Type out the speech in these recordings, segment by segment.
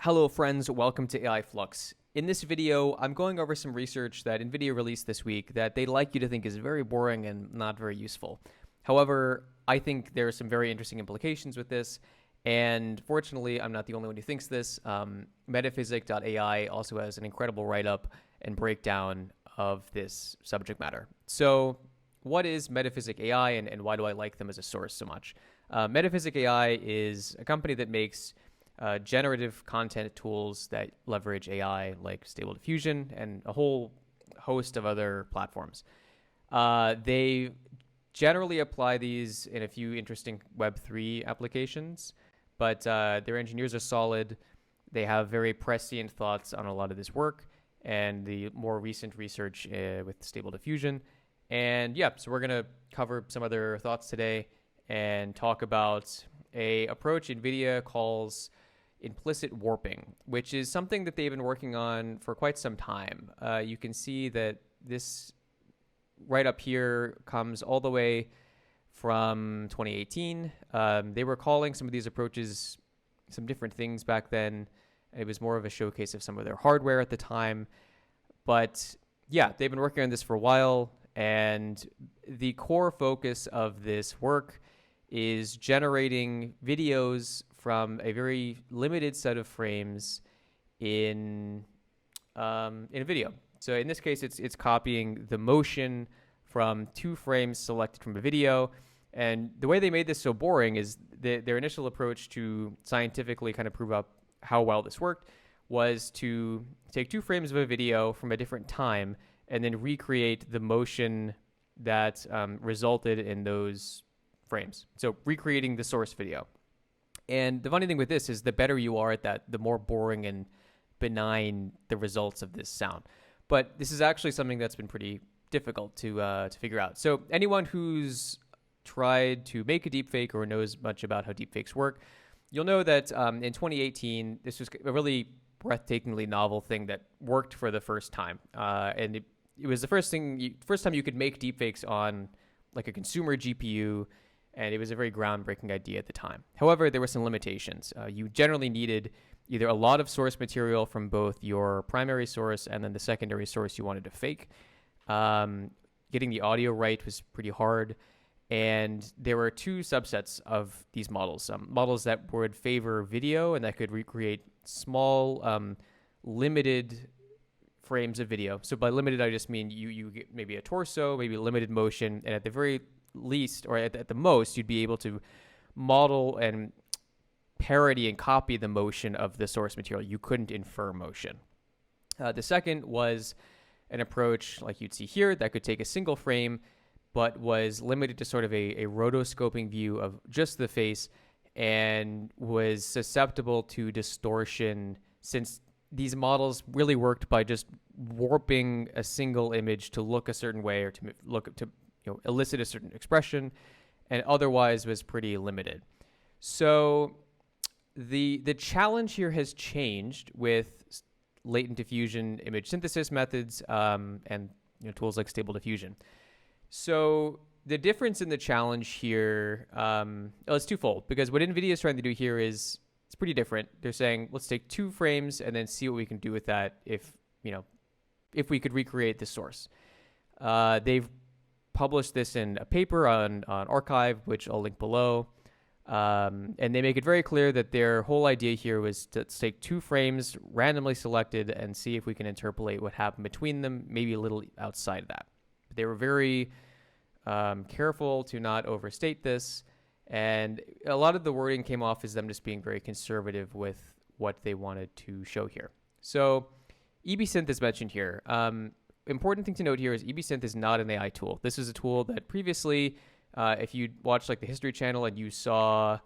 Hello friends, welcome to AI Flux. In this video, I'm going over some research that nVidia released this week that they'd like you to think is very boring and not very useful. However, I think there are some very interesting implications with this, and fortunately, I'm not the only one who thinks this. Metaphysic.ai also has an incredible write-up and breakdown of this subject matter. So what is Metaphysic AI and why do I like them as a source so much? Metaphysic AI is a company that makes generative content tools that leverage AI like Stable Diffusion and a whole host of other platforms. They generally apply these in a few interesting Web3 applications, but their engineers are solid. They have very prescient thoughts on a lot of this work and the more recent research with Stable Diffusion. And yeah, so we're going to cover some other thoughts today and talk about a approach nVidia calls implicit warping, which is something that they've been working on for quite some time. You can see that this right up here comes all the way from 2018. They were calling some of these approaches some different things back then. It was more of a showcase of some of their hardware at the time. But yeah, they've been working on this for a while. And the core focus of this work is generating videos from a very limited set of frames in a video. So in this case, it's copying the motion from 2 frames selected from a video. And the way they made this so boring is their initial approach to scientifically kind of prove up how well this worked was to take 2 frames of a video from a different time and then recreate the motion that resulted in those frames. So recreating the source video. And the funny thing with this is the better you are at that, the more boring and benign the results of this sound. But this is actually something that's been pretty difficult to figure out. So anyone who's tried to make a deepfake or knows much about how deepfakes work, you'll know that in 2018, this was a really breathtakingly novel thing that worked for the first time. And it was the first time you could make deepfakes on like a consumer GPU, and it was a very groundbreaking idea at the time. However, there were some limitations. You generally needed either a lot of source material from both your primary source and then the secondary source you wanted to fake. Getting the audio right was pretty hard. And there were 2 subsets of these models. Models that would favor video and that could recreate small, limited frames of video. So by limited, I just mean you get maybe a torso, maybe limited motion, and at the very least, or at the most, you'd be able to model and parody and copy the motion of the source material. You couldn't infer motion. The second was an approach like you'd see here that could take a single frame but was limited to sort of a rotoscoping view of just the face and was susceptible to distortion, since these models really worked by just warping a single image to look a certain way or to elicit a certain expression, and otherwise was pretty limited. So the challenge here has changed with latent diffusion image synthesis methods and tools like Stable Diffusion. So the difference in the challenge here, it's twofold, because what nVidia is trying to do here is it's pretty different. They're saying, let's take 2 frames and then see what we can do with that if we could recreate the source. They've published this in a paper on Archive, which I'll link below. And they make it very clear that their whole idea here was to take 2 frames randomly selected and see if we can interpolate what happened between them, maybe a little outside of that. They were very careful to not overstate this, and a lot of the wording came off as them just being very conservative with what they wanted to show here. So EBSynth is mentioned here. Important thing to note here is EBSynth is not an AI tool. This is a tool that previously, if you watched like the History Channel and you saw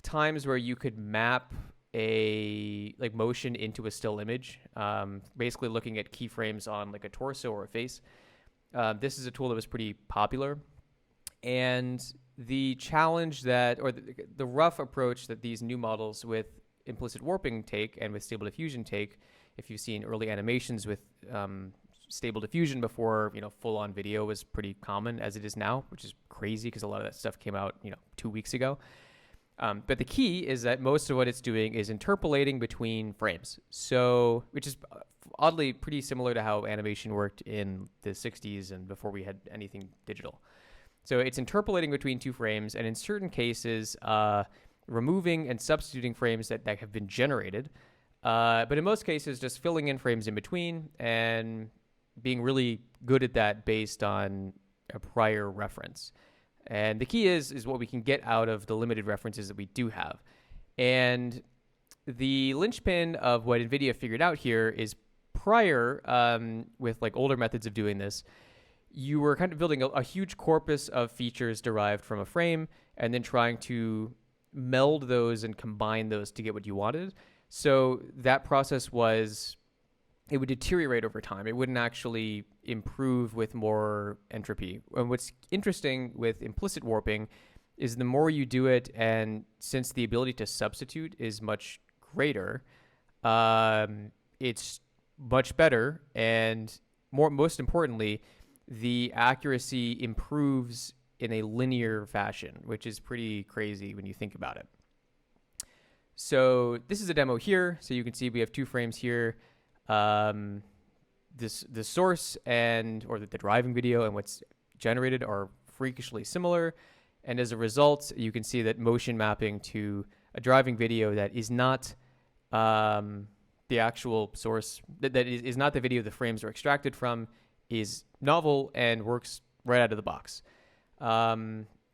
times where you could map a motion into a still image, basically looking at keyframes on like a torso or a face. This is a tool that was pretty popular, and the challenge or the rough approach that these new models with implicit warping take and with Stable Diffusion take, if you've seen early animations with Stable Diffusion before, full-on video was pretty common as it is now, which is crazy because a lot of that stuff came out, 2 weeks ago. But the key is that most of what it's doing is interpolating between frames. So, which is oddly pretty similar to how animation worked in the 60s and before we had anything digital. So it's interpolating between two frames, and in certain cases, removing and substituting frames that have been generated. But in most cases, just filling in frames in between and being really good at that based on a prior reference. And the key is what we can get out of the limited references that we do have. And the linchpin of what NVIDIA figured out here is prior, with like older methods of doing this, you were kind of building a huge corpus of features derived from a frame and then trying to meld those and combine those to get what you wanted. So that process it would deteriorate over time. It wouldn't actually improve with more entropy. And what's interesting with implicit warping is the more you do it, and since the ability to substitute is much greater, it's much better. And most importantly, the accuracy improves in a linear fashion, which is pretty crazy when you think about it. So this is a demo here. So you can see we have two frames here. The source or the driving video and what's generated are freakishly similar. And as a result, you can see that motion mapping to a driving video that is not the actual source, that is not the video the frames are extracted from, is novel and works right out of the box.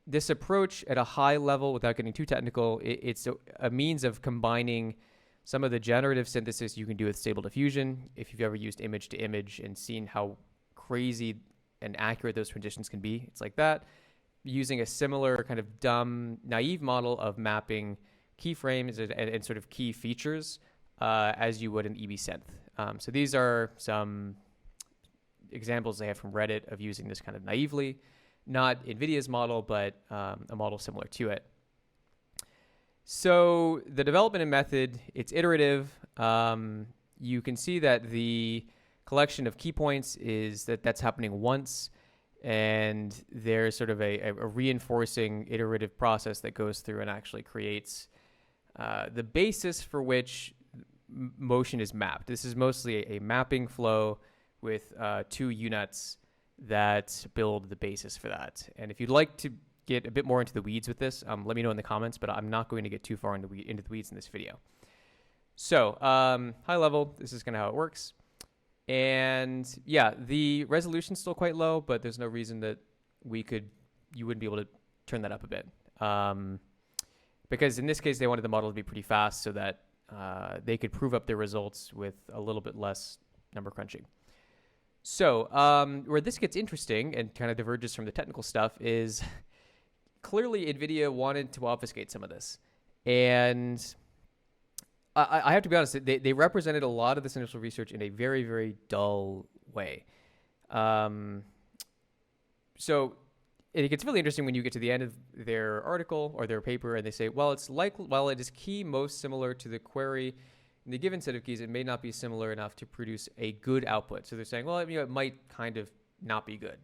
This approach at a high level, without getting too technical, it's a means of combining some of the generative synthesis you can do with Stable Diffusion. If you've ever used image to image and seen how crazy and accurate those transitions can be, it's like that. Using a similar kind of dumb, naive model of mapping keyframes and sort of key features as you would an EB synth. So these are some examples they have from Reddit of using this kind of naively. Not NVIDIA's model, but a model similar to it. So the development and method, it's iterative. You can see that the collection of key points is that's happening once, and there's sort of a reinforcing iterative process that goes through and actually creates the basis for which motion is mapped. This is mostly a mapping flow with two UNets that build the basis for that. And if you'd like to get a bit more into the weeds with this, let me know in the comments, but I'm not going to get too far into the weeds in this video. So high level, this is kind of how it works. And yeah, the resolution's still quite low, but there's no reason that you wouldn't be able to turn that up a bit. Because in this case, they wanted the model to be pretty fast so that they could prove up their results with a little bit less number crunching. So where this gets interesting and kind of diverges from the technical stuff is clearly NVIDIA wanted to obfuscate some of this. And I have to be honest, they represented a lot of this initial research in a very, very dull way. So it gets really interesting when you get to the end of their article or their paper and they say, well, while it is key most similar to the query in the given set of keys, it may not be similar enough to produce a good output. So they're saying, well, it might kind of not be good,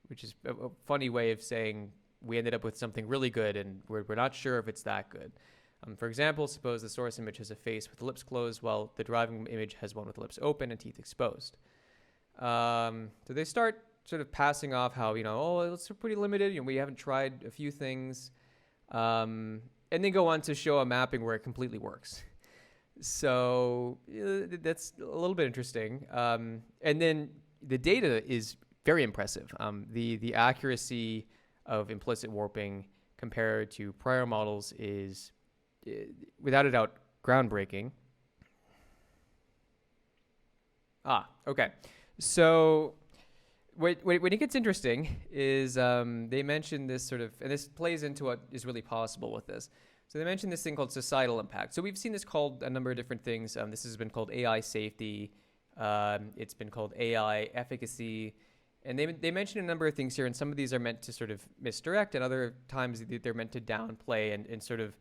which is a funny way of saying we ended up with something really good and we're not sure if it's that good. For example, suppose the source image has a face with the lips closed while the driving image has one with the lips open and teeth exposed. So they start sort of passing off how, it's pretty limited. We haven't tried a few things. And then go on to show a mapping where it completely works. So that's a little bit interesting. And then the data is very impressive. The accuracy of implicit warping compared to prior models is, without a doubt, groundbreaking. Okay. So when it gets interesting is they mentioned this sort of, and this plays into what is really possible with this. So they mentioned this thing called societal impact. So we've seen this called a number of different things. This has been called AI safety. It's been called AI efficacy. And they mentioned a number of things here, and some of these are meant to sort of misdirect, and other times they're meant to downplay and sort of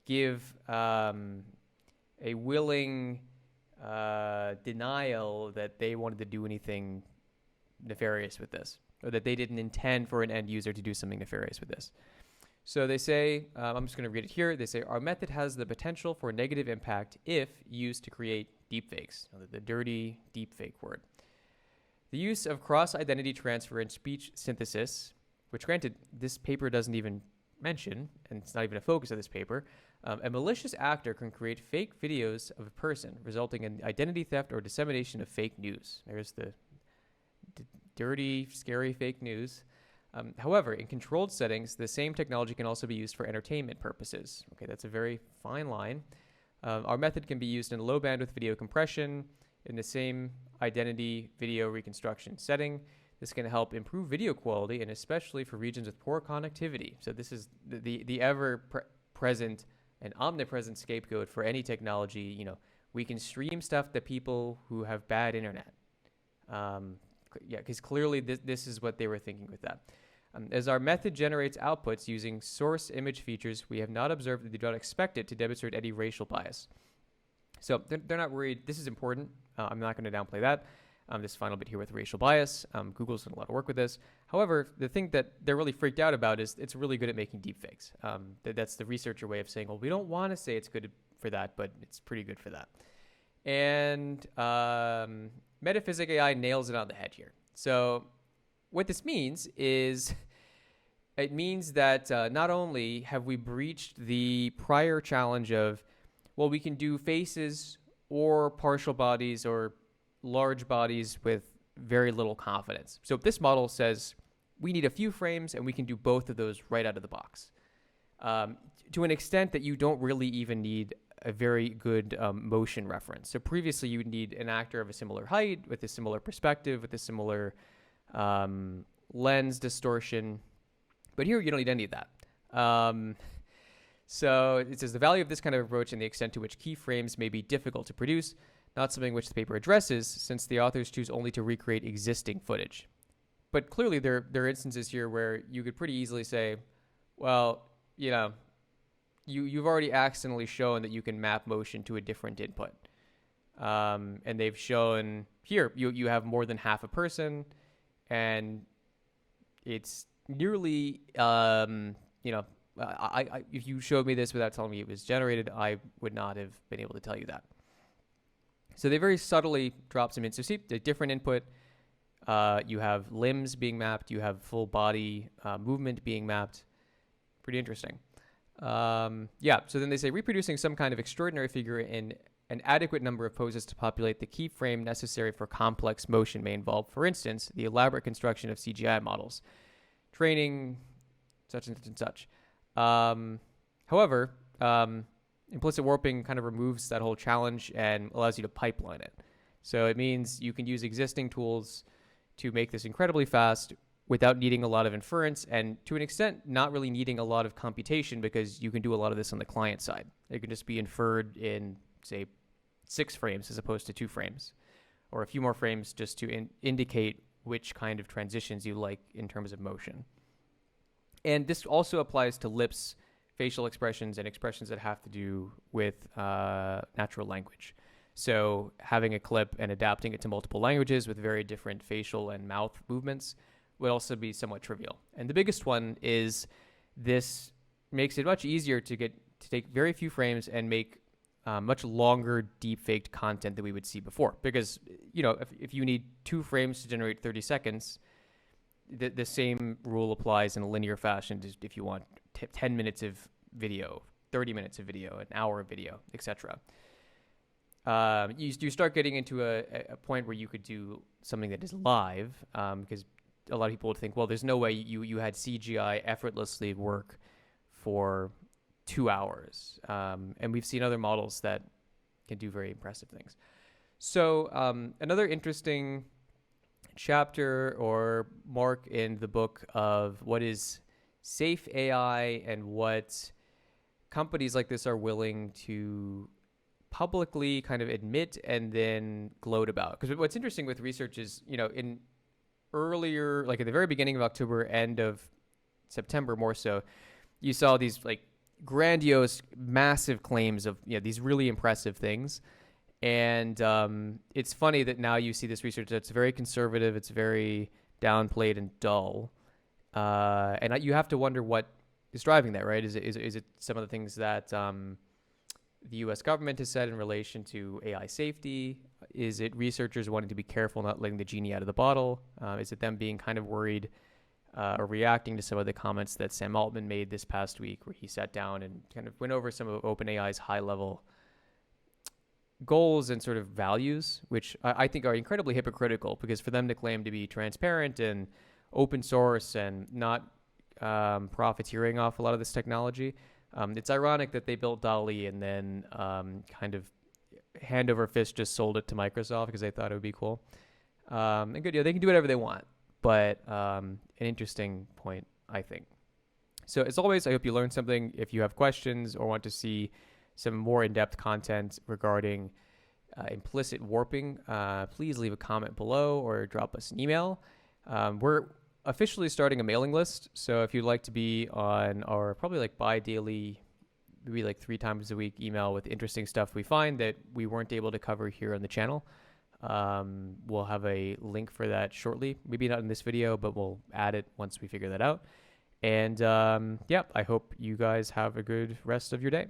give a willing denial that they wanted to do anything nefarious with this, or that they didn't intend for an end user to do something nefarious with this. So they say, I'm just going to read it here. They say, our method has the potential for negative impact if used to create deepfakes, the dirty deepfake word. The use of cross-identity transfer and speech synthesis, which granted, this paper doesn't even mention, and it's not even a focus of this paper, a malicious actor can create fake videos of a person, resulting in identity theft or dissemination of fake news. There's the dirty, scary fake news. However, in controlled settings, the same technology can also be used for entertainment purposes. Okay, that's a very fine line. Our method can be used in low bandwidth video compression in the same identity video reconstruction setting. This can help improve video quality, and especially for regions with poor connectivity. So this is the ever-present and omnipresent scapegoat for any technology. You know, we can stream stuff to people who have bad internet. Yeah, because clearly this is what they were thinking with that. As our method generates outputs using source image features, we have not observed that they do not expect it to demonstrate any racial bias. So they're not worried. This is important. I'm not going to downplay that. This final bit here with racial bias. Google's done a lot of work with this. However, the thing that they're really freaked out about is it's really good at making deepfakes. That's the researcher way of saying, well, we don't want to say it's good for that, but it's pretty good for that. And Metaphysic.ai nails it on the head here. So what this means is it means that not only have we breached the prior challenge of, well, we can do faces or partial bodies or large bodies with very little confidence. So this model says we need a few frames and we can do both of those right out of the box, to an extent that you don't really even need a very good motion reference. So previously you would need an actor of a similar height with a similar perspective, with a similar lens distortion. But here you don't need any of that. So it says the value of this kind of approach and the extent to which keyframes may be difficult to produce, not something which the paper addresses, since the authors choose only to recreate existing footage. But clearly there are instances here where you could pretty easily say, well, you know, you've already accidentally shown that you can map motion to a different input. And they've shown here, you have more than half a person, and it's nearly, you know, if you showed me this without telling me it was generated, I would not have been able to tell you that. So they very subtly drop some in. So see, the different input, you have limbs being mapped, you have full body movement being mapped. Pretty interesting. Yeah, so then they say reproducing some kind of extraordinary figure in an adequate number of poses to populate the keyframe necessary for complex motion may involve, for instance, the elaborate construction of CGI models, training, such and such and such. However, implicit warping kind of removes that whole challenge and allows you to pipeline it. So it means you can use existing tools to make this incredibly fast without needing a lot of inference, and to an extent, not really needing a lot of computation, because you can do a lot of this on the client side. It can just be inferred in, say, 6 frames as opposed to 2 frames, or a few more frames just to indicate which kind of transitions you like in terms of motion. And this also applies to lips, facial expressions, and expressions that have to do with natural language. So having a clip and adapting it to multiple languages with very different facial and mouth movements would also be somewhat trivial. And the biggest one is this makes it much easier to take very few frames and make much longer deep-faked content than we would see before. Because, you know, if you need 2 frames to generate 30 seconds, the same rule applies in a linear fashion if you want 10 minutes of video, 30 minutes of video, an hour of video, etc. You start getting into a point where you could do something that is live, because a lot of people would think, well, there's no way you had CGI effortlessly work for 2 hours. And we've seen other models that can do very impressive things. So another interesting chapter or mark in the book of what is safe AI and what companies like this are willing to publicly kind of admit and then gloat about. Because what's interesting with research is, you know, in earlier, like at the very beginning of October, end of September more so, you saw these like grandiose, massive claims of, you know, these really impressive things. And it's funny that now you see this research that's very conservative, it's very downplayed and dull. And you have to wonder what is driving that, right? Is it some of the things that the U.S. government has said in relation to AI safety? Is it researchers wanting to be careful not letting the genie out of the bottle? Is it them being kind of worried or reacting to some of the comments that Sam Altman made this past week, where he sat down and kind of went over some of OpenAI's high-level goals and sort of values, which I think are incredibly hypocritical, because for them to claim to be transparent and open source and not profiteering off a lot of this technology, it's ironic that they built DALL-E and then kind of hand over fist just sold it to Microsoft because they thought it would be cool. And good, they can do whatever they want, but an interesting point, I think. So as always, I hope you learned something. If you have questions or want to see some more in-depth content regarding implicit warping, please leave a comment below or drop us an email. We're officially starting a mailing list, so if you'd like to be on our probably like bi-daily, maybe like 3 times a week email with interesting stuff we find that we weren't able to cover here on the channel, we'll have a link for that shortly. Maybe not in this video, but we'll add it once we figure that out. And yeah, I hope you guys have a good rest of your day.